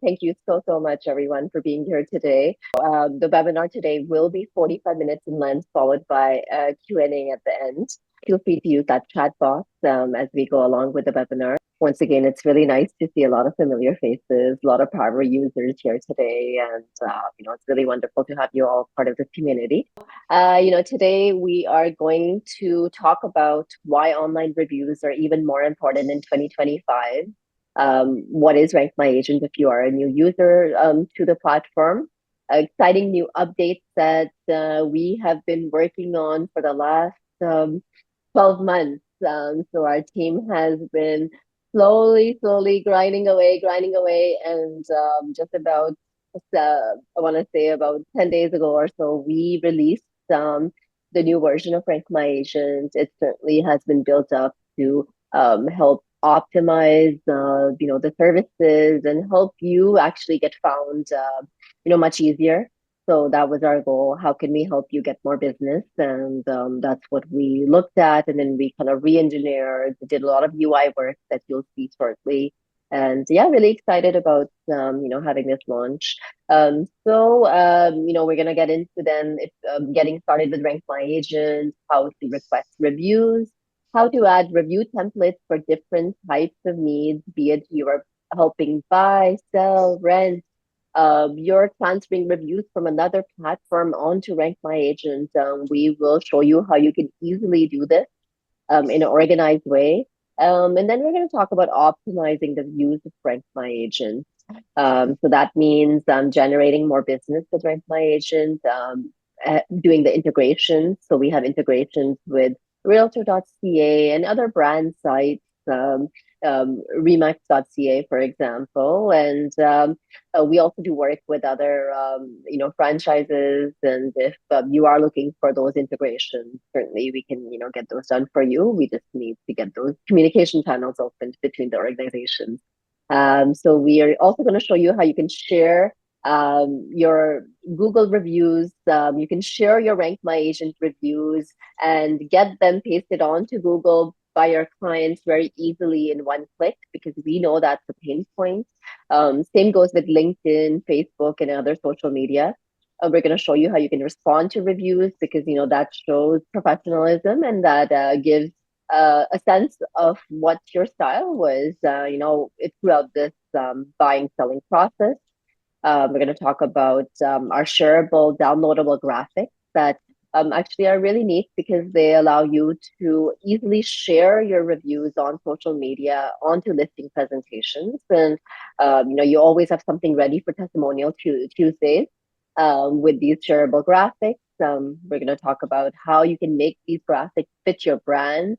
Thank you so much, everyone, for being here today. The webinar today will be 45 minutes in length, followed by a Q&A at the end. Feel free to use that chat box as we go along with the webinar. Once again, it's really nice to see a lot of familiar faces, a lot of power users here today, and it's really wonderful to have you all part of this community. Today we are going to talk about why online reviews are even more important in 2025. What is RankMyAgent if you are a new user to the platform? Exciting new updates that we have been working on for the last 12 months. So our team has been slowly grinding away, and just about, I want to say about 10 days ago or so, we released the new version of RankMyAgent. It certainly has been built up to help optimize the services and help you actually get found much easier. So that was our goal. How can we help you get more business? And that's what we looked at. And then we kind of re-engineered, did a lot of UI work that you'll see shortly. And yeah, really excited about having this launch. We're gonna get into then getting started with RankMyAgent, how to request reviews, how to add review templates for different types of needs, be it you are helping buy, sell, rent, you're transferring reviews from another platform onto RankMyAgent. We will show you how you can easily do this in an organized way. And then we're going to talk about optimizing the views of RankMyAgent. So that means generating more business with RankMyAgent, doing the integrations. So we have integrations with Realtor.ca and other brand sites, Remax.ca, for example. And we also do work with other, franchises. And if you are looking for those integrations, certainly we can, get those done for you. We just need to get those communication channels opened between the organizations. So we are also going to show you how you can share your Google reviews. You can share your RankMyAgent reviews and get them pasted onto Google by your clients very easily in one click, because we know that's a pain point. Same goes with LinkedIn, Facebook, and other social media. We're going to show you how you can respond to reviews, because that shows professionalism, and that gives a sense of what your style was throughout this buying selling process. We're going to talk about our shareable downloadable graphics that actually are really neat, because they allow you to easily share your reviews on social media onto listing presentations. And you always have something ready for testimonial Tuesdays with these shareable graphics. We're going to talk about how you can make these graphics fit your brand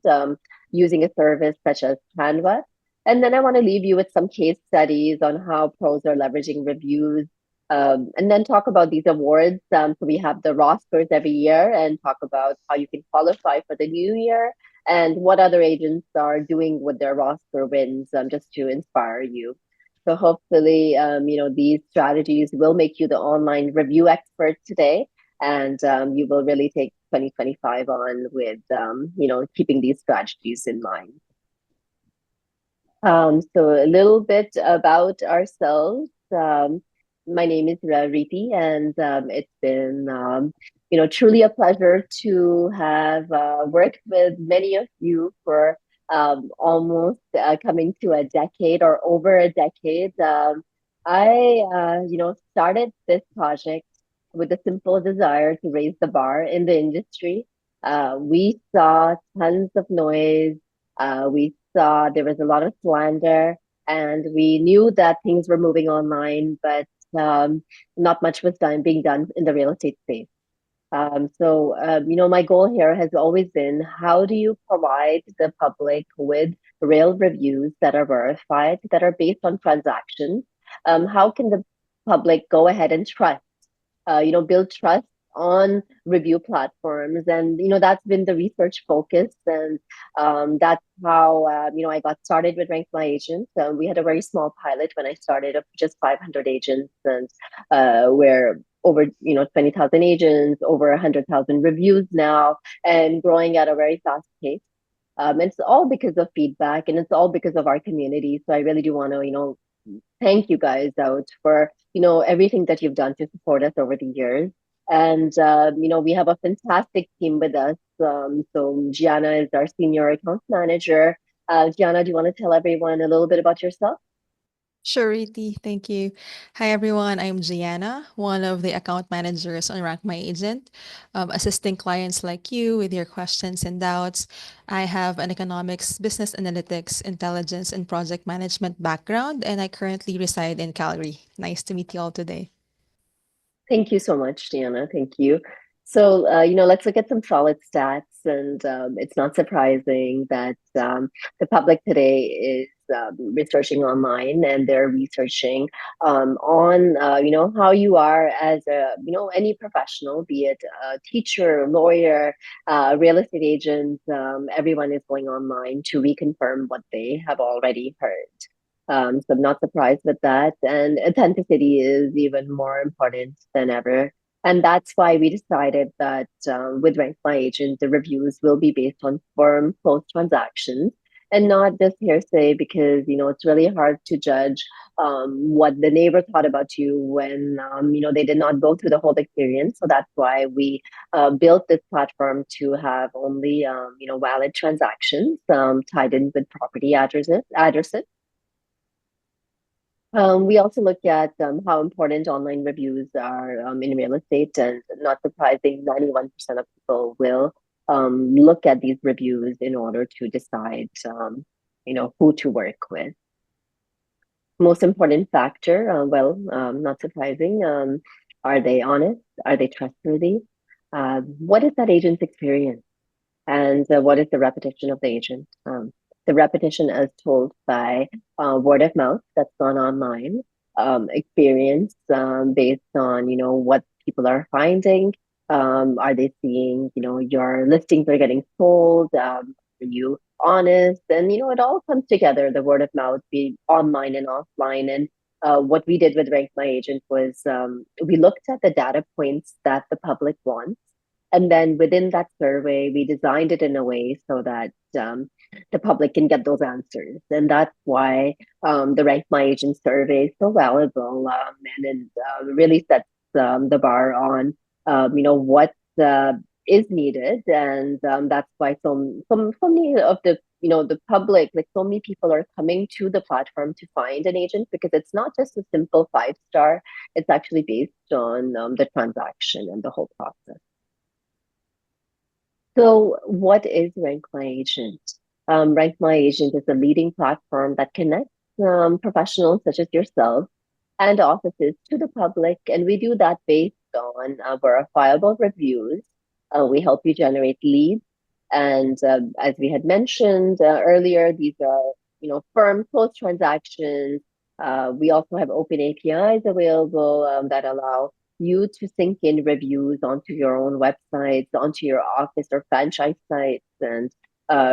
using a service such as Canva. And then I want to leave you with some case studies on how pros are leveraging reviews, and then talk about these awards. So we have the rosters every year, and talk about how you can qualify for the new year and what other agents are doing with their roster wins, just to inspire you. So hopefully, these strategies will make you the online review expert today, and you will really take 2025 on with, keeping these strategies in mind. So a little bit about ourselves. My name is Riti, and it's been, truly a pleasure to have worked with many of you for almost coming to a decade or over a decade. I, started this project with a simple desire to raise the bar in the industry. We saw tons of noise. We saw there was a lot of slander, and we knew that things were moving online, but not much was being done in the real estate space. My goal here has always been, how do you provide the public with real reviews that are verified, that are based on transactions? How can the public go ahead and trust, build trust on review platforms? And that's been the research focus, and that's how I got started with RankMyAgent. We had a very small pilot when I started, of just 500 agents, and we're over 20,000 agents, over 100,000 reviews now, and growing at a very fast pace. It's all because of feedback, and it's all because of our community. So I really do want to thank you guys out for everything that you've done to support us over the years. And we have a fantastic team with us. So Gianna is our senior account manager. Gianna, do you want to tell everyone a little bit about yourself? Sure, Riti. Thank you. Hi, everyone. I'm Gianna, one of the account managers on RankMyAgent, assisting clients like you with your questions and doubts. I have an economics, business analytics, intelligence, and project management background, and I currently reside in Calgary. Nice to meet you all today. Thank you so much, Diana. Thank you. So, let's look at some solid stats. And it's not surprising that the public today is researching online and they're researching on, how you are as any professional, be it a teacher, lawyer, real estate agent. Everyone is going online to reconfirm what they have already heard. So I'm not surprised with that. And authenticity is even more important than ever. And that's why we decided that with Rank My Agent, the reviews will be based on firm closed transactions and not just hearsay because, it's really hard to judge what the neighbor thought about you when, they did not go through the whole experience. So that's why we built this platform to have only, valid transactions tied in with property addresses. We also look at how important online reviews are in real estate, and not surprising, 91% of people will look at these reviews in order to decide, who to work with. Most important factor, not surprising, are they honest? Are they trustworthy? What is that agent's experience? And what is the repetition of the agent? The repetition as told by word of mouth that's gone online, experience based on what people are finding. Are they seeing your listings are getting sold? Are you honest? And it all comes together. The word of mouth, be online and offline. And what we did with Rank My Agent was we looked at the data points that the public wants, and then within that survey, we designed it in a way so that the public can get those answers. And that's why the Rank My Agent survey is so valuable, and it really sets the bar on, what is needed. And that's why so many of the public, like so many people are coming to the platform to find an agent because it's not just a simple 5 star, it's actually based on the transaction and the whole process. So, what is Rank My Agent? Rank My Agent is a leading platform that connects professionals such as yourself and offices to the public, and we do that based on verifiable reviews. We help you generate leads, and as we had mentioned earlier, these are firm closed transactions. We also have open APIs available that allow you to sync in reviews onto your own websites, onto your office or franchise sites, and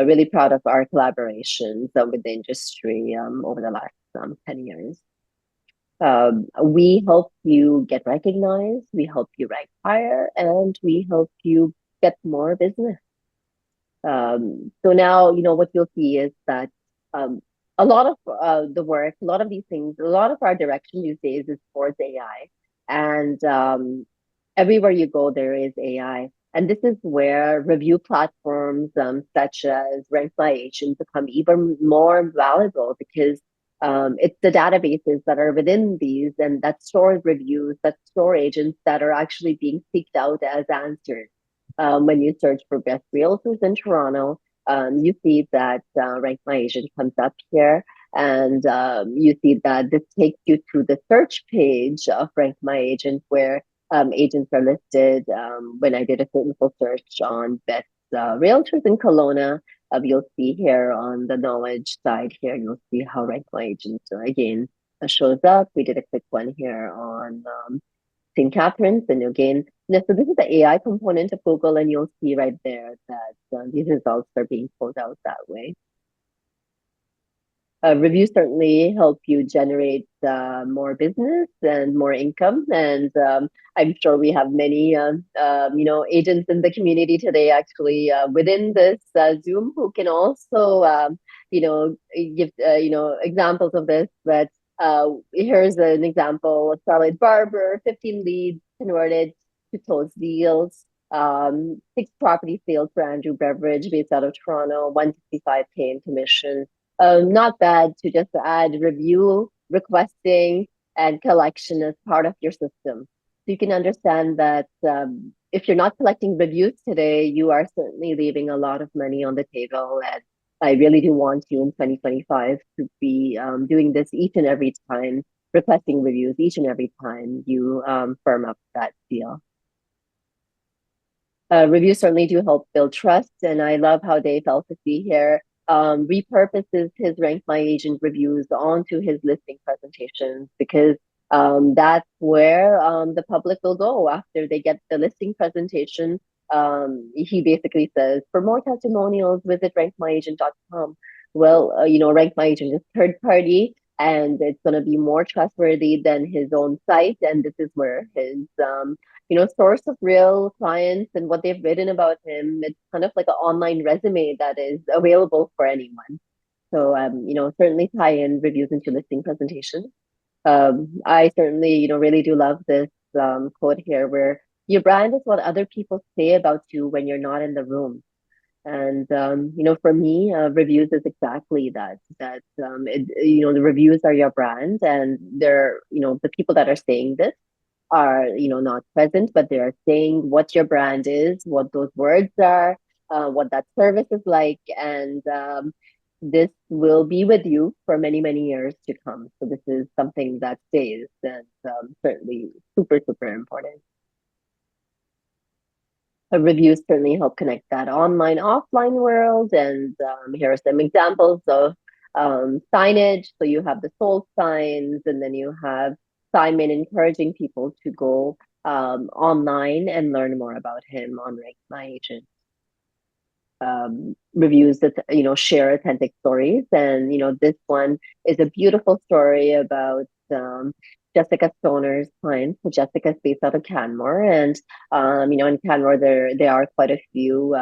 really proud of our collaborations with the industry over the last 10 years. We help you get recognized, we help you rank higher, and we help you get more business. So now, what you'll see is that um, a lot of the work, a lot of these things, a lot of our direction these days is towards AI. And everywhere you go, there is AI. And this is where review platforms such as RankMyAgent become even more valuable because it's the databases that are within these and that store reviews, that store agents that are actually being seeked out as answers. When you search for best realtors in Toronto, you see that Rank My Agent comes up here, and you see that this takes you to the search page of Rank My Agent, where agents are listed. When I did a simple search on best realtors in Kelowna, you'll see here on the knowledge side here, you'll see how Rank My Agent again shows up. We did a quick one here on St. Catharines, and again, so this is the AI component of Google, and you'll see right there that these results are being pulled out that way. Reviews certainly help you generate more business and more income, and I'm sure we have many, agents in the community today, actually within this Zoom, who can also, give examples of this. But Here's an example: Charlotte Barber, 15 leads converted to close deals. Six property sales for Andrew Beveridge, based out of Toronto, 165K in commission. Not bad to just add review, requesting, and collection as part of your system. So you can understand that if you're not collecting reviews today, you are certainly leaving a lot of money on the table. And I really do want you in 2025 to be doing this each and every time, requesting reviews each and every time you firm up that deal. Reviews certainly do help build trust, and I love how Dave Elfasy here repurposes his Rank My Agent reviews onto his listing presentations, because that's where the public will go after they get the listing presentation. He basically says, for more testimonials, visit rankmyagent.com. Well, Rank My Agent is third party, and it's going to be more trustworthy than his own site, and this is where his source of real clients and what they've written about him. It's kind of like an online resume that is available for anyone. So, certainly tie in reviews into listing presentations. I certainly, really do love this quote here, where your brand is what other people say about you when you're not in the room. And for me, reviews is exactly that. The reviews are your brand, and they're, the people that are saying this are not present, but they are saying what your brand is, what those words are, what that service is like, and this will be with you for many years to come. So this is something that stays, and certainly super important. Reviews certainly help connect that online offline world, and here are some examples of signage. So you have the sold signs, and then you have Simon encouraging people to go online and learn more about him on Rank My Agent. Reviews that share authentic stories, and this one is a beautiful story about Jessica Stoner's client. So Jessica's based out of Canmore, and in Canmore there are quite a few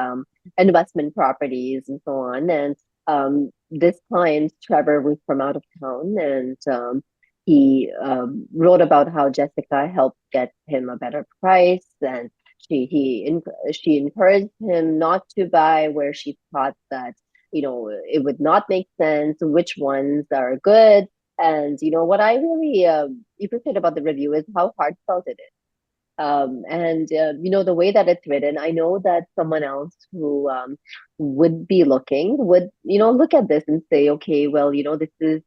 investment properties and so on. And this client, Trevor, was from out of town, and he wrote about how Jessica helped get him a better price, and she encouraged him not to buy where she thought that it would not make sense, which ones are good. And what I really appreciate about the review is how heartfelt it is. And the way that it's written, I know that someone else who would be looking would look at this and say, okay, well, this is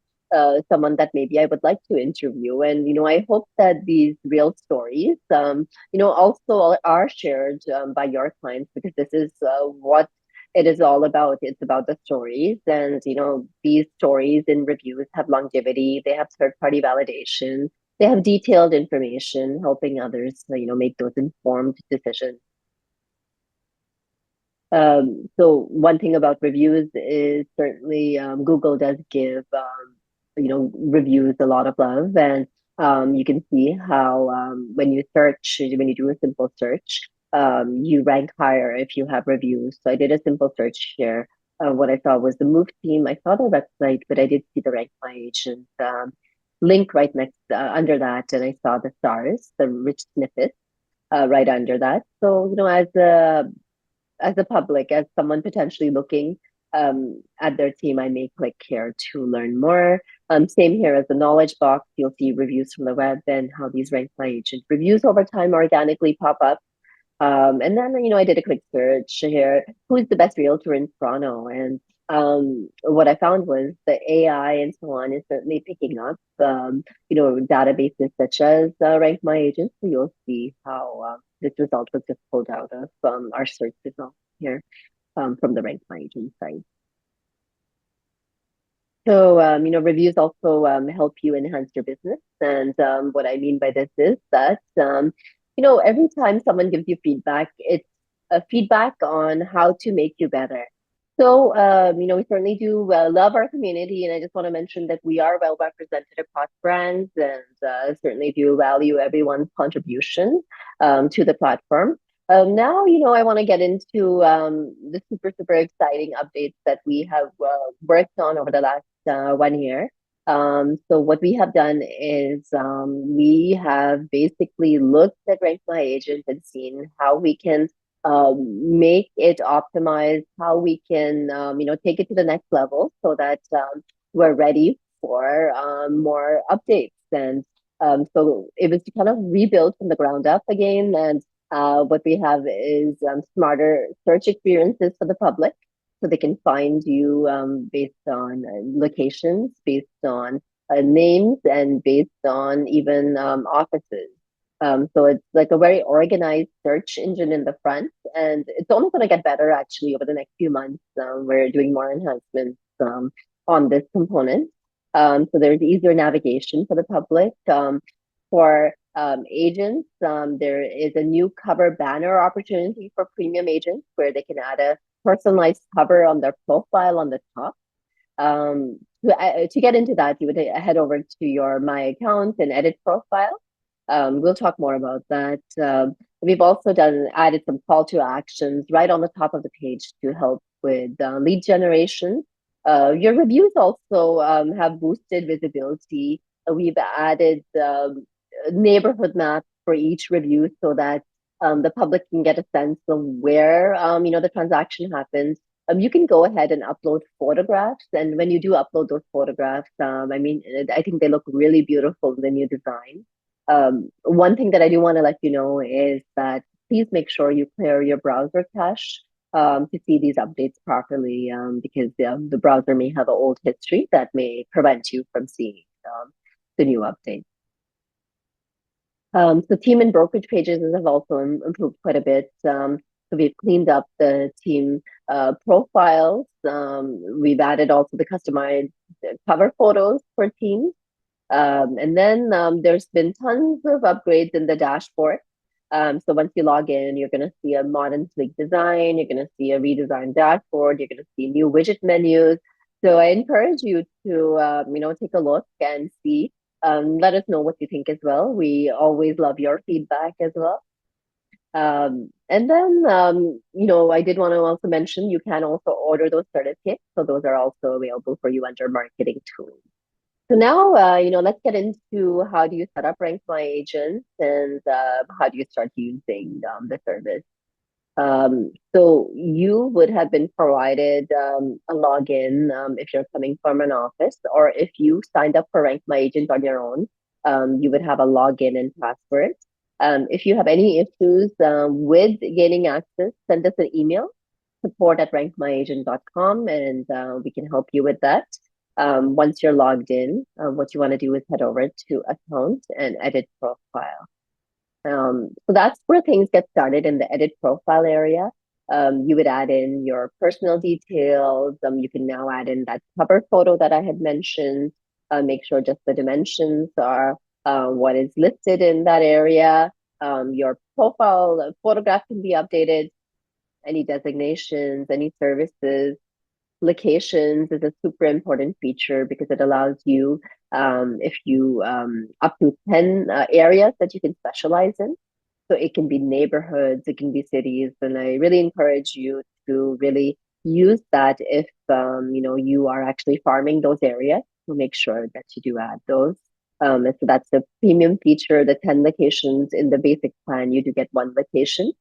someone that maybe I would like to interview. And I hope that these real stories also are shared by your clients, because this is what it is all about. It's about the stories, and these stories in reviews have longevity, they have third party validation, they have detailed information, helping others make those informed decisions. So one thing about reviews is certainly Google does give reviews a lot of love, and you can see how when you do a simple search, you rank higher if you have reviews. So I did a simple search here. What I saw was the Move team. I saw the website, but I did see the Rank My Agent link right next under that, and I saw the stars, the rich snippets right under that. So as a public, as someone potentially looking at their team, I may click here to learn more. Same here as the knowledge box. You'll see reviews from the web and how these Rank My Agent reviews over time organically pop up. And then, I did a quick search here. Who's the best realtor in Toronto? And what I found was the AI and so on is certainly picking up, databases such as Rank My Agent. So you'll see how this result was just pulled out of our search results here from the Rank My Agent site. So, reviews also help you enhance your business. And what I mean by this is that, every time someone gives you feedback, it's a feedback on how to make you better. So, we certainly do love our community. And I just want to mention that we are well represented across brands, and certainly do value everyone's contribution to the platform. Now, I want to get into the super exciting updates that we have worked on over the last 1 year. So what we have done is we have basically looked at RankMyAgent and seen how we can make it optimized, how we can take it to the next level so that we're ready for more updates. And so it was to kind of rebuild from the ground up again. And what we have is smarter search experiences for the public so they can find you based on locations, based on names, and based on even offices. So it's like a very organized search engine in the front, and it's only going to get better actually over the next few months. We're doing more enhancements on this component. So there's easier navigation for the public. For agents, there is a new cover banner opportunity for premium agents where they can add a personalized cover on their profile on the top. To get into that, you would head over to your My Account and edit profile. We'll talk more about that. We've also added some call to actions right on the top of the page to help with lead generation. Your reviews also have boosted visibility. We've added neighborhood maps for each review so that the public can get a sense of where the transaction happens. You can go ahead and upload photographs, and when you do upload those photographs, I think they look really beautiful in the new design. One thing that I do want to let you know is that please make sure you clear your browser cache to see these updates properly, because the browser may have an old history that may prevent you from seeing the new update. So team and brokerage pages have also improved quite a bit. So we've cleaned up the team profiles. We've added also the customized cover photos for teams. And then there's been tons of upgrades in the dashboard. So once you log in, you're going to see a modern, sleek design. You're going to see a redesigned dashboard. You're going to see new widget menus. So I encourage you to, take a look and see. Let us know what you think as well. We always love your feedback as well. And then, I did want to also mention you can also order those certificates. So those are also available for you under marketing tools. So now, let's get into how do you set up RankMyAgent and how do you start using the service. So you would have been provided a login if you're coming from an office, or if you signed up for RankMyAgent on your own, you would have a login and password. If you have any issues with gaining access, send us an email, support@rankmyagent.com, and we can help you with that. Once you're logged in, what you want to do is head over to account and edit profile. So that's where things get started in the edit profile area. You would add in your personal details. You can now add in that cover photo that I had mentioned. Make sure just the dimensions are what is listed in that area. Your profile photograph can be updated. Any designations, any services, locations is a super important feature because it allows you, if you up to 10 areas that you can specialize in. So it can be neighborhoods, it can be cities, and I really encourage you to really use that if you are actually farming those areas. So make sure that you do add those. And so that's the premium feature, the 10 locations in the basic plan. You do get one location.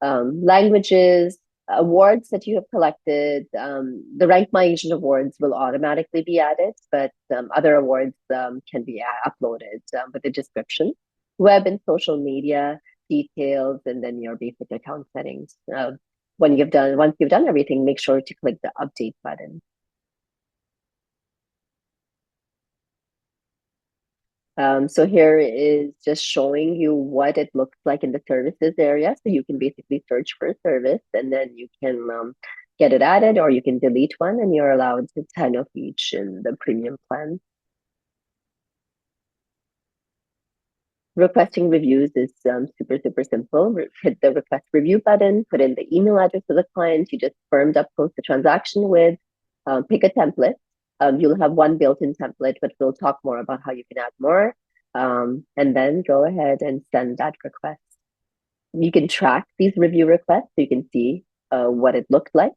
Languages, awards that you have collected. The RankMyAgent awards will automatically be added, but other awards can be uploaded with the description. Web and social media details, and then your basic account settings. Once you've done everything, make sure to click the update button. So here is just showing you what it looks like in the services area. So you can basically search for a service and then you can get it added, or you can delete one, and you're allowed to 10 of each in the premium plan. Requesting reviews is super, super simple. Hit the request review button, put in the email address of the client you just firmed up close the transaction with, pick a template. You'll have one built-in template, but we'll talk more about how you can add more. And then go ahead and send that request. You can track these review requests so you can see what it looked like.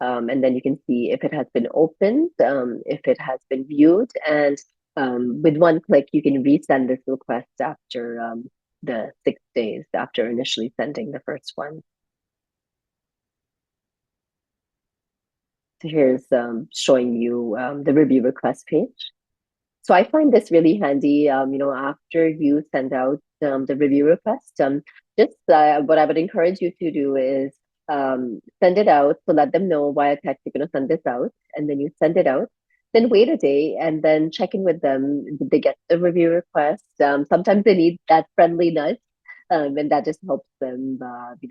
And then you can see if it has been opened, if it has been viewed, and with one click, you can resend this request after the 6 days after initially sending the first one. So here's showing you the review request page. So I find this really handy, after you send out the review request, just what I would encourage you to do is send it out. So let them know via text you're going to send this out, and then you send it out. Then wait a day and then check in with them. Did they get the review request? Sometimes they need that friendly nudge, and that just helps them,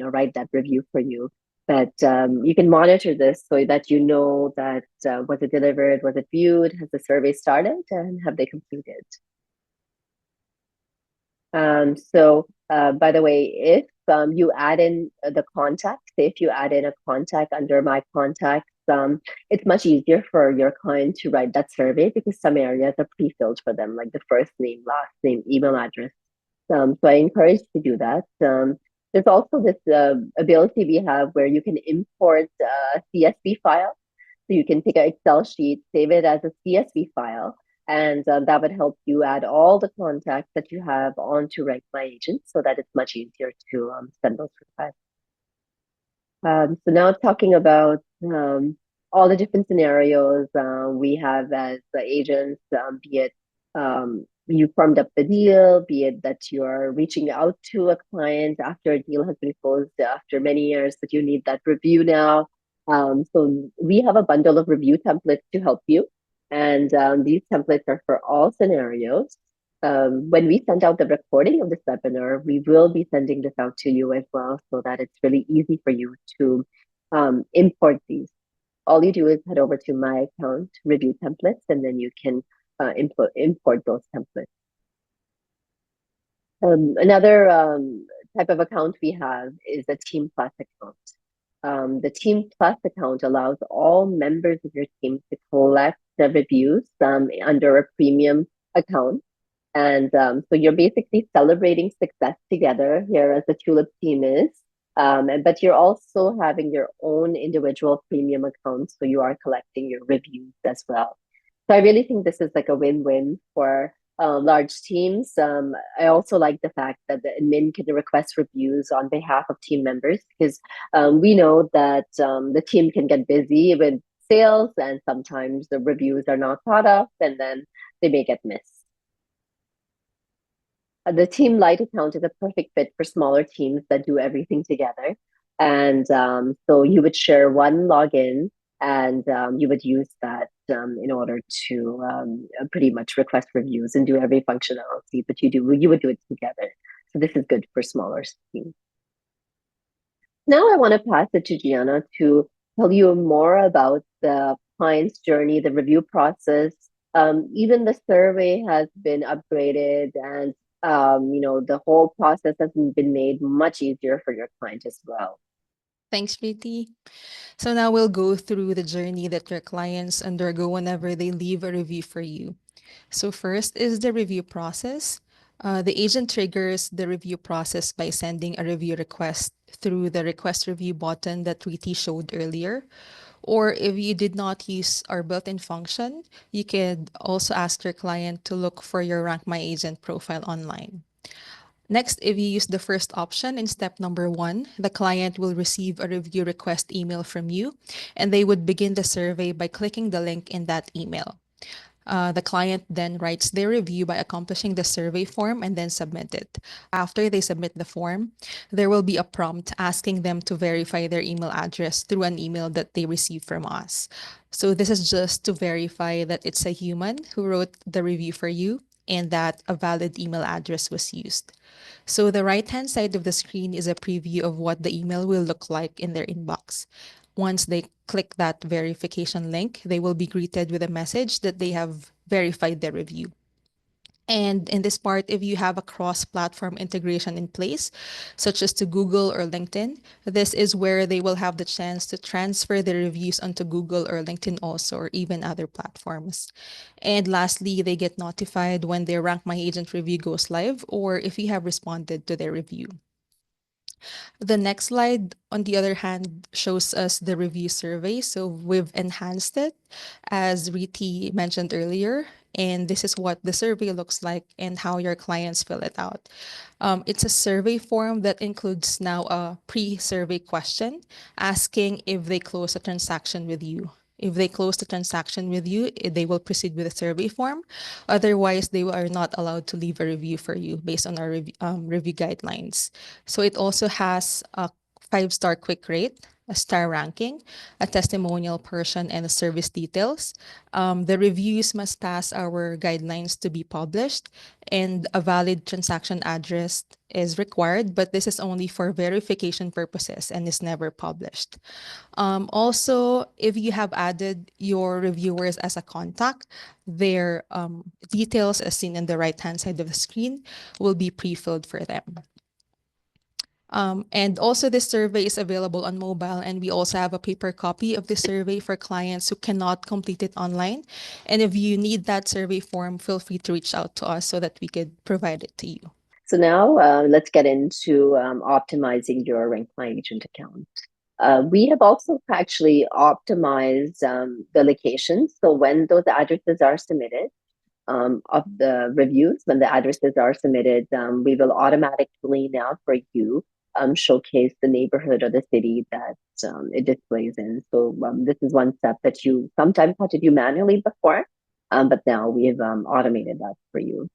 write that review for you. But you can monitor this so that you know that was it delivered, was it viewed, has the survey started, and have they completed? By the way, if you add in the contact, say if you add in a contact under my contacts, it's much easier for your client to write that survey because some areas are pre-filled for them, like the first name, last name, email address. So I encourage you to do that. There's also this ability we have where you can import a CSV file. So you can take an Excel sheet, save it as a CSV file, and that would help you add all the contacts that you have onto RankMyAgent so that it's much easier to send those requests. So now talking about all the different scenarios we have as the agents, be it you firmed up the deal, be it that you're reaching out to a client after a deal has been closed after many years, but you need that review now. So we have a bundle of review templates to help you. And these templates are for all scenarios. When we send out the recording of this webinar, we will be sending this out to you as well so that it's really easy for you to import these. All you do is head over to my account, review templates, and then you can import those templates. Another type of account we have is a Team Plus account. The Team Plus account allows all members of your team to collect the reviews under a premium account. And so you're basically celebrating success together here as the Tulip team is. But you're also having your own individual premium account. So you are collecting your reviews as well. So I really think this is like a win-win for large teams. I also like the fact that the admin can request reviews on behalf of team members because we know that the team can get busy with sales and sometimes the reviews are not thought of and then they may get missed. The Team Lite account is a perfect fit for smaller teams that do everything together. And so you would share one login and you would use that in order to pretty much request reviews and do every functionality, but you would do it together. So this is good for smaller teams. Now I want to pass it to Gianna to tell you more about the client's journey, the review process. Even the survey has been upgraded and the whole process has been made much easier for your client as well. Thanks, Preeti. So now we'll go through the journey that your clients undergo whenever they leave a review for you. So first is the review process. The agent triggers the review process by sending a review request through the request review button that Preeti showed earlier. Or if you did not use our built-in function, you could also ask your client to look for your RankMyAgent profile online. Next, if you use the first option in step number 1, the client will receive a review request email from you, and they would begin the survey by clicking the link in that email. The client then writes their review by accomplishing the survey form and then submit it. After they submit the form, there will be a prompt asking them to verify their email address through an email that they receive from us. So this is just to verify that it's a human who wrote the review for you and that a valid email address was used. So the right-hand side of the screen is a preview of what the email will look like in their inbox. Once they click that verification link, they will be greeted with a message that they have verified their review. And in this part, if you have a cross-platform integration in place, such as to Google or LinkedIn, this is where they will have the chance to transfer their reviews onto Google or LinkedIn also, or even other platforms. And lastly, they get notified when their Rank My Agent review goes live or if you have responded to their review. The next slide, on the other hand, shows us the review survey. So we've enhanced it, as Riti mentioned earlier. and this is what the survey looks like and how your clients fill it out. It's a survey form that includes now a pre-survey question asking if they close a transaction with you. If they close the transaction with you, they will proceed with the survey form. Otherwise, they are not allowed to leave a review for you based on our review guidelines. So it also has a 5-star quick rate, a star ranking, a testimonial person, and the service details. The reviews must pass our guidelines to be published, and a valid transaction address is required, but this is only for verification purposes and is never published. Also, if you have added your reviewers as a contact, their details, as seen on the right-hand side of the screen, will be pre-filled for them. And also, this survey is available on mobile, and we also have a paper copy of the survey for clients who cannot complete it online. And if you need that survey form, feel free to reach out to us so that we could provide it to you. So now let's get into optimizing your RankMyAgent account. We have also actually optimized the locations. So when those addresses are submitted, of the reviews, when the addresses are submitted, we will automatically now for you showcase the neighborhood or the city that it displays in. So this is one step that you sometimes had to do manually before, but now we've automated that for you.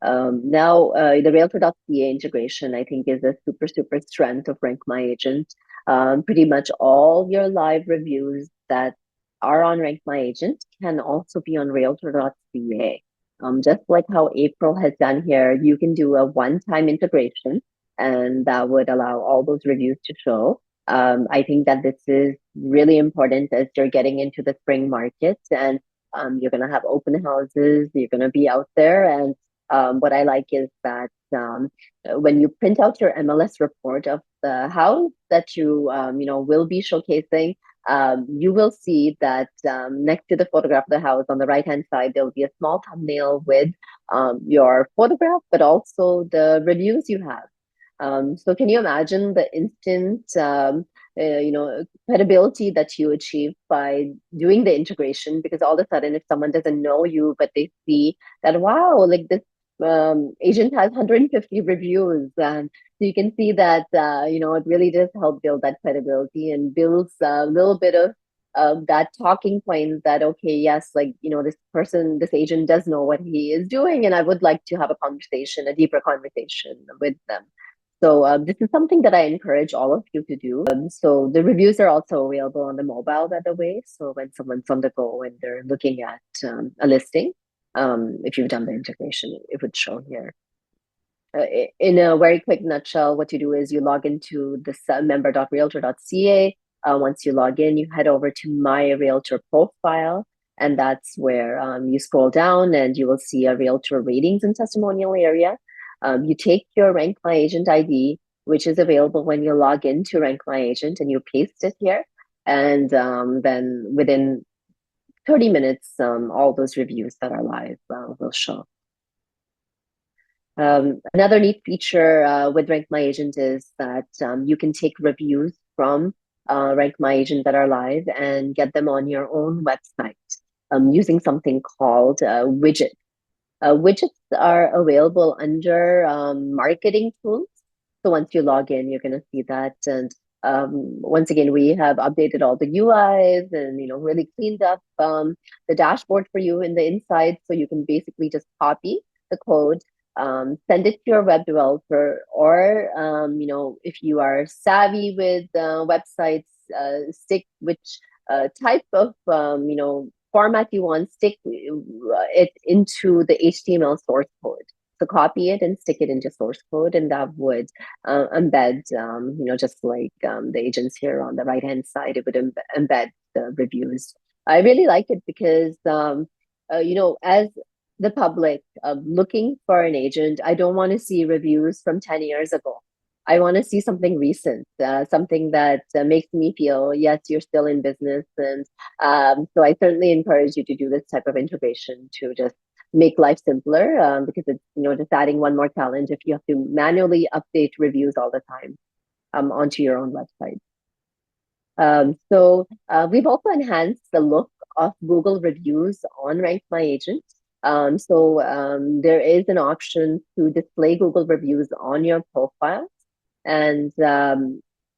Now, the Realtor.ca integration, I think, is a super, super strength of RankMyAgent. Pretty much all your live reviews that are on RankMyAgent can also be on Realtor.ca. Just like how April has done here, you can do a one-time integration, and that would allow all those reviews to show. I think that this is really important as you're getting into the spring market, and you're going to have open houses, you're going to be out there, and what I like is that when you print out your MLS report of the house that you will be showcasing, you will see that next to the photograph of the house on the right hand side, there will be a small thumbnail with your photograph, but also the reviews you have. So can you imagine the instant credibility that you achieve by doing the integration? Because all of a sudden, if someone doesn't know you, but they see that, wow, like this agent has 150 reviews, and so you can see that it really does help build that credibility and builds a little bit of that talking point that, okay, yes, like this agent does know what he is doing, and I would like to have a deeper conversation with them. So this is something that I encourage all of you to do. So the reviews are also available on the mobile, by the way. So when someone's on the go and they're looking at a listing, if you've done the integration, it would show here. In a very quick nutshell, what you do is you log into the member.realtor.ca. Once you log in, you head over to My Realtor Profile, and that's where you scroll down and you will see a Realtor ratings and testimonial area. You take your RankMyAgent ID, which is available when you log into RankMyAgent, and you paste it here. And then within 30 minutes, all those reviews that are live will show. Another neat feature with RankMyAgent is that you can take reviews from RankMyAgent that are live and get them on your own website using something called Widgets. Widgets are available under marketing tools. So once you log in, you're going to see that. And once again, we have updated all the UIs and really cleaned up the dashboard for you in the inside. So you can basically just copy the code, send it to your web developer, or if you are savvy with websites, stick which type of format you want, stick it into the HTML source code. So copy it and stick it into source code, and that would embed, just like the agents here on the right hand side, it would embed the reviews. I really like it because, as the public looking for an agent, I don't want to see reviews from 10 years ago. I want to see something recent, something that makes me feel, yes, you're still in business. And so I certainly encourage you to do this type of integration to just make life simpler, because it's just adding one more challenge if you have to manually update reviews all the time onto your own website. So we've also enhanced the look of Google reviews on RankMyAgent. There is an option to display Google reviews on your profile. And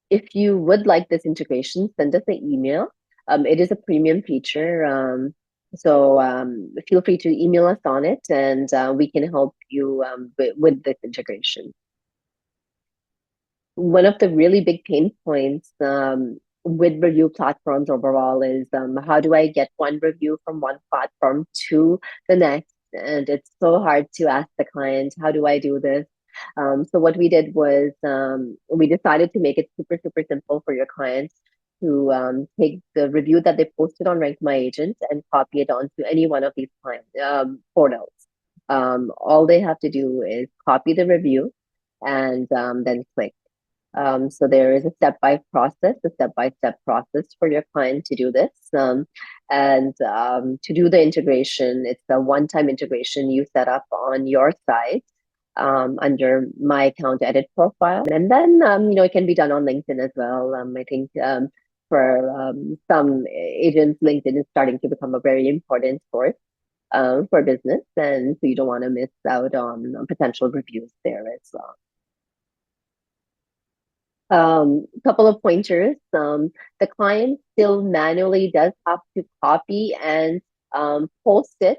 if you would like this integration, send us an email. It is a premium feature. Feel free to email us on it, and we can help you with this integration. One of the really big pain points with review platforms overall is how do I get one review from one platform to the next? And it's so hard to ask the client, how do I do this? So what we did was we decided to make it super, super simple for your clients to take the review that they posted on RankMyAgent and copy it onto any one of these client portals. All they have to do is copy the review and then click. So there is a step-by-step process for your client to do this. To do the integration, it's a one-time integration you set up on your site under My Account Edit Profile. And then, it can be done on LinkedIn as well. I think for some agents, LinkedIn is starting to become a very important source for business. And so you don't want to miss out on potential reviews there as well. Couple of pointers. The client still manually does have to copy and post it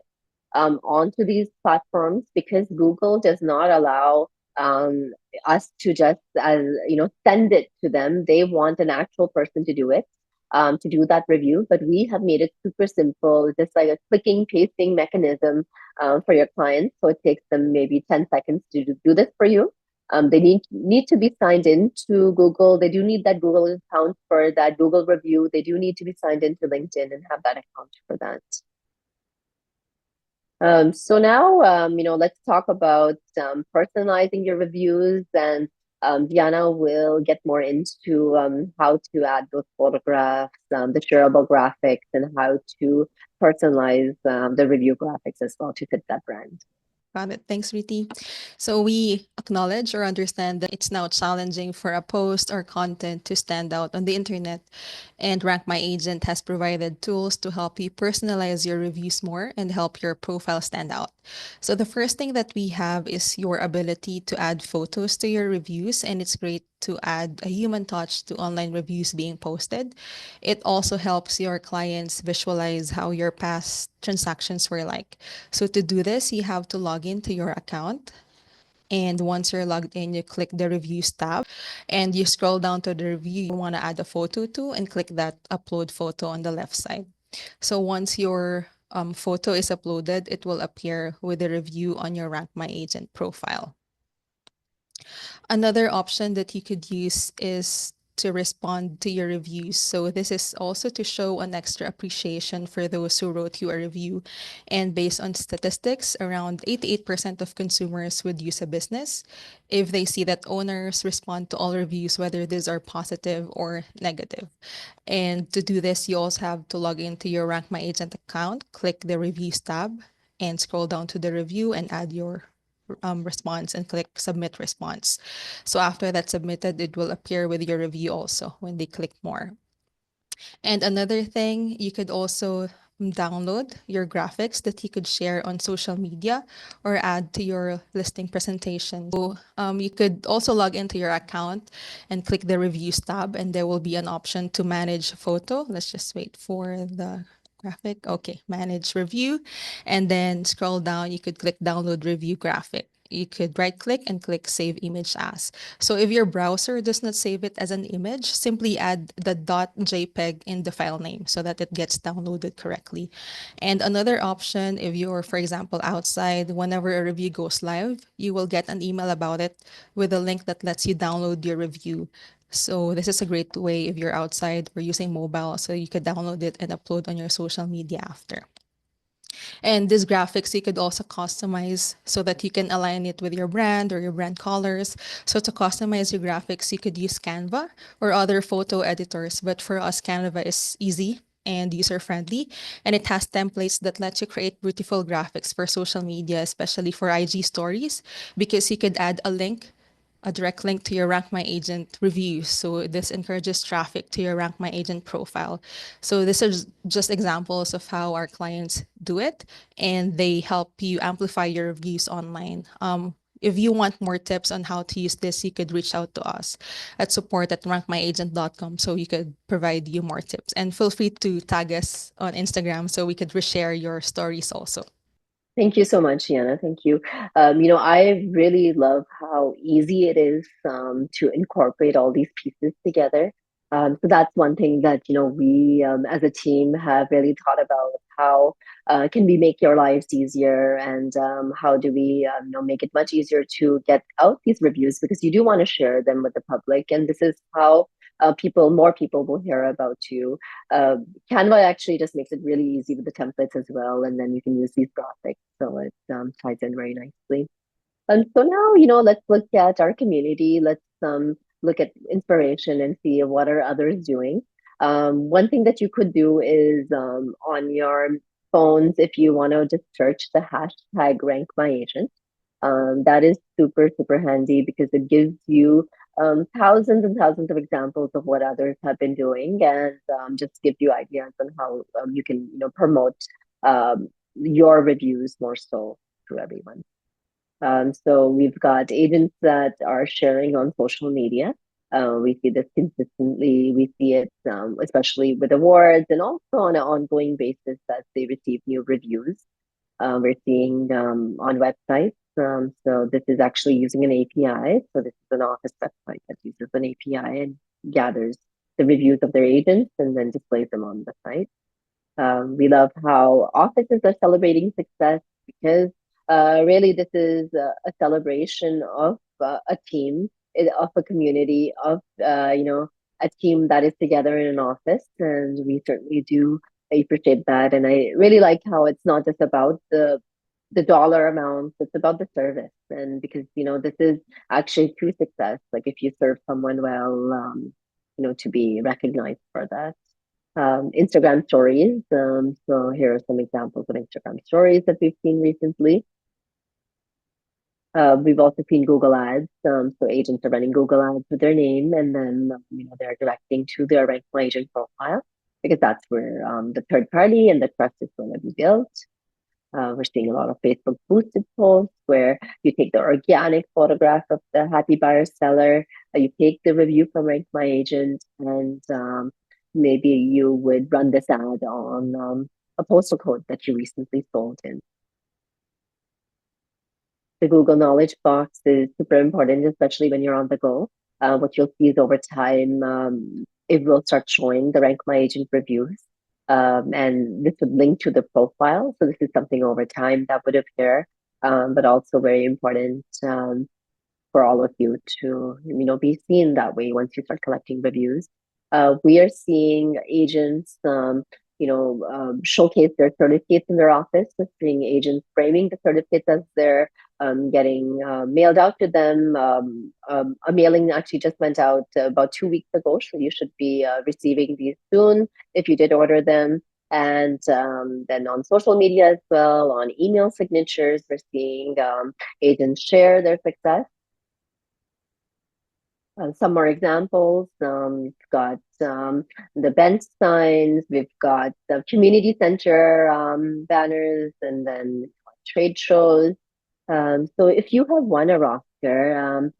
onto these platforms because Google does not allow us to just send it to them. They want an actual person to do it, to do that review. But we have made it super simple, just like a clicking, pasting mechanism for your clients. So it takes them maybe 10 seconds to do this for you. They need to be signed in to Google. They do need that Google account for that Google review. They do need to be signed into LinkedIn and have that account for that. So now, let's talk about personalizing your reviews, and Diana will get more into how to add those photographs, the shareable graphics, and how to personalize the review graphics as well to fit that brand. Got it. Thanks, Riti. So we acknowledge or understand that it's now challenging for a post or content to stand out on the internet. And RankMyAgent has provided tools to help you personalize your reviews more and help your profile stand out. So the first thing that we have is your ability to add photos to your reviews, and it's great to add a human touch to online reviews being posted. It also helps your clients visualize how your past transactions were like. So to do this, you have to log into your account. And once you're logged in, you click the reviews tab and you scroll down to the review you want to add a photo to and click that upload photo on the left side. So once your photo is uploaded, it will appear with the review on your RankMyAgent profile. Another option that you could use is to respond to your reviews. So this is also to show an extra appreciation for those who wrote you a review. And based on statistics, around 88% of consumers would use a business if they see that owners respond to all reviews, whether these are positive or negative. And to do this, you also have to log into your RankMyAgent account, click the reviews tab, and scroll down to the review and add your response and click submit response. So after that's submitted, it will appear with your review also when they click more. And another thing, you could also download your graphics that you could share on social media or add to your listing presentation. So you could also log into your account and click the reviews tab, and there will be an option to manage photo. Let's just wait for the graphic. Okay, manage review, and then scroll down. You could click download review graphic. You could right click and click save image as. So if your browser does not save it as an image, simply add the .jpeg in the file name so that it gets downloaded correctly. And another option, if you're, for example, outside, whenever a review goes live, you will get an email about it with a link that lets you download your review. So this is a great way if you're outside or using mobile, so you could download it and upload on your social media after. And these graphics you could also customize so that you can align it with your brand or your brand colors. So to customize your graphics, you could use Canva or other photo editors. But for us, Canva is easy and user-friendly, and it has templates that let you create beautiful graphics for social media, especially for IG stories, because you could add a link a direct link to your Rank My Agent reviews. So this encourages traffic to your Rank My Agent profile. So this is just examples of how our clients do it, and they help you amplify your reviews online. If you want more tips on how to use this, you could reach out to us at support@rankmyagent.com so we could provide you more tips. And feel free to tag us on Instagram so we could reshare your stories also. Thank you so much, Yana. Thank you. I really love how easy it is to incorporate all these pieces together. So that's one thing that we as a team have really thought about. How can we make your lives easier, and how do we make it much easier to get out these reviews, because you do want to share them with the public, and this is how more people will hear about you. uh, Canva actually just makes it really easy with the templates as well, and then you can use these graphics, so it ties in very nicely. And so now, let's look at our community. Let's look at inspiration and see what are others doing. One thing that you could do is on your phones, if you want to just search the hashtag RankMyAgent. That is super, super handy because it gives you thousands and thousands of examples of what others have been doing, and just give you ideas on how you can, promote your reviews more so to everyone. So we've got agents that are sharing on social media. We see this consistently. We see it especially with awards, and also on an ongoing basis as they receive new reviews. We're seeing on websites. So this is actually using an API. So this is an office website that uses an API and gathers the reviews of their agents and then displays them on the site. We love how offices are celebrating success, because really this is a celebration of a team, of a community, of a team that is together in an office, and we certainly do appreciate that. And I really like how it's not just about the dollar amounts; it's about the service, and because this is actually true success. Like if you serve someone well, to be recognized for that. Instagram stories. So here are some examples of Instagram stories that we've seen recently. We've also seen Google ads. So agents are running Google ads with their name, and then they're directing to their Rank My Agent profile, because that's where the third party and the trust is going to be built. We're seeing a lot of Facebook boosted posts where you take the organic photograph of the happy buyer seller, you take the review from Rank My Agent, and maybe you would run this ad on a postal code that you recently sold in. The Google Knowledge Box is super important, especially when you're on the go. What you'll see is over time, it will start showing the Rank My Agent reviews. And this would link to the profile. So this is something over time that would appear, but also very important for all of you to be seen that way once you start collecting reviews. We are seeing agents showcase their certificates in their office. We're seeing agents framing the certificates as they're getting mailed out to them. A mailing actually just went out about 2 weeks ago, so you should be receiving these soon if you did order them. And then on social media as well, on email signatures, we're seeing agents share their success. Some more examples. We've got the bench signs, we've got the community center banners, and then trade shows. So if you have won a roster,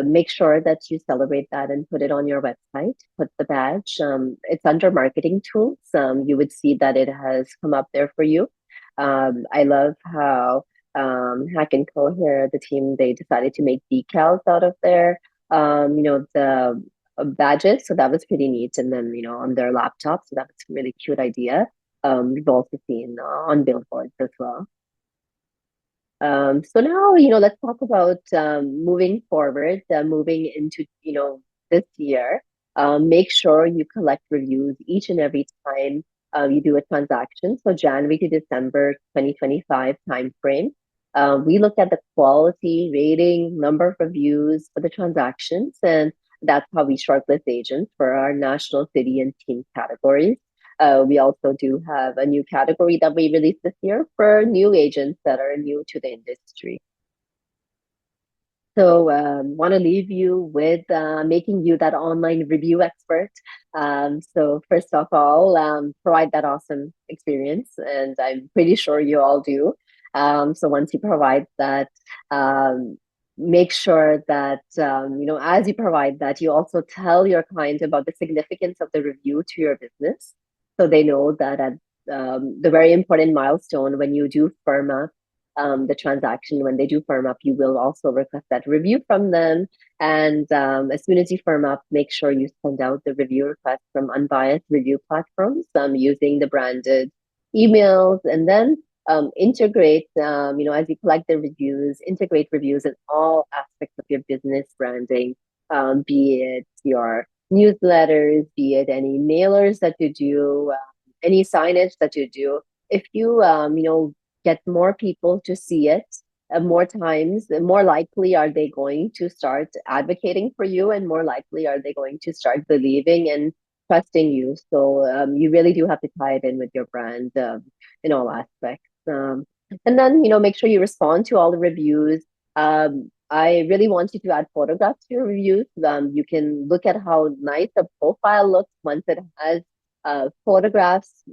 make sure that you celebrate that and put it on your website. Put the badge. It's under marketing tools. You would see that it has come up there for you. I love how Hack and Co here, the team, they decided to make decals out of their the badges. So that was pretty neat. And then, on their laptop. So that was a really cute idea. We've also seen on billboards as well. So now, let's talk about moving forward, moving into, this year. Make sure you collect reviews each and every time you do a transaction. So January to December 2025 timeframe. We look at the quality, rating, number of reviews for the transactions, and that's how we shortlist agents for our national, city, and team categories. We also do have a new category that we released this year for new agents that are new to the industry. So, want to leave you with making you that online review expert. So, first of all, provide that awesome experience, and I'm pretty sure you all do. So, once you provide that, um, make sure that as you provide that, you also tell your client about the significance of the review to your business, so they know that at the very important milestone when you do firm up the transaction, when they do firm up, you will also request that review from them. And as soon as you firm up, make sure you send out the review request from unbiased review platforms using the branded emails. And then integrate, as you collect the reviews, integrate reviews in all aspects of your business branding, be it your newsletters, be it any mailers that you do, any signage that you do. If you, get more people to see it more times, more likely are they going to start advocating for you, and more likely are they going to start believing and trusting you. So you really do have to tie it in with your brand in all aspects. And then, make sure you respond to all the reviews. I really want you to add photographs to your reviews. You can look at how nice a profile looks once it has photographs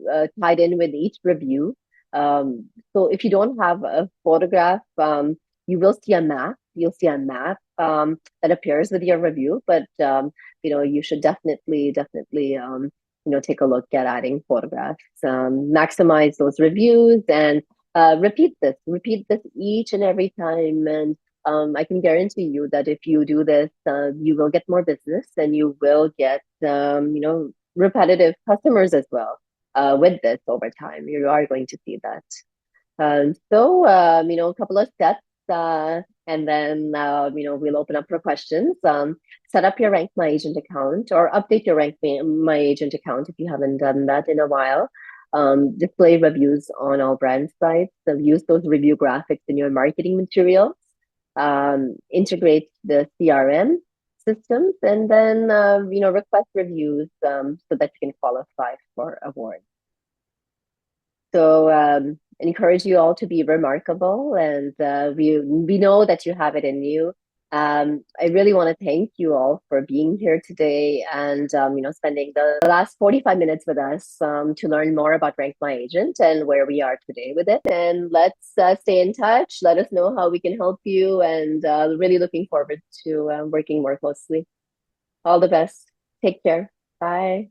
tied in with each review. So if you don't have a photograph, you will see a map. You'll see a map that appears with your review, but you should definitely take a look at adding photographs. Maximize those reviews and repeat this. Repeat this each and every time, and I can guarantee you that if you do this, you will get more business, and you will get repetitive customers as well with this over time. You are going to see that. A couple of steps, and then, we'll open up for questions. Set up your RankMyAgent account or update your RankMyAgent account if you haven't done that in a while. Display reviews on all brand sites. So use those review graphics in your marketing materials. Integrate the CRM systems, and then request reviews so that you can qualify for awards. So encourage you all to be remarkable, and we know that you have it in you. I really want to thank you all for being here today and spending the last 45 minutes with us to learn more about RankMyAgent and where we are today with it. And let's stay in touch. Let us know how we can help you, and really looking forward to working more closely. All the best. Take care. Bye.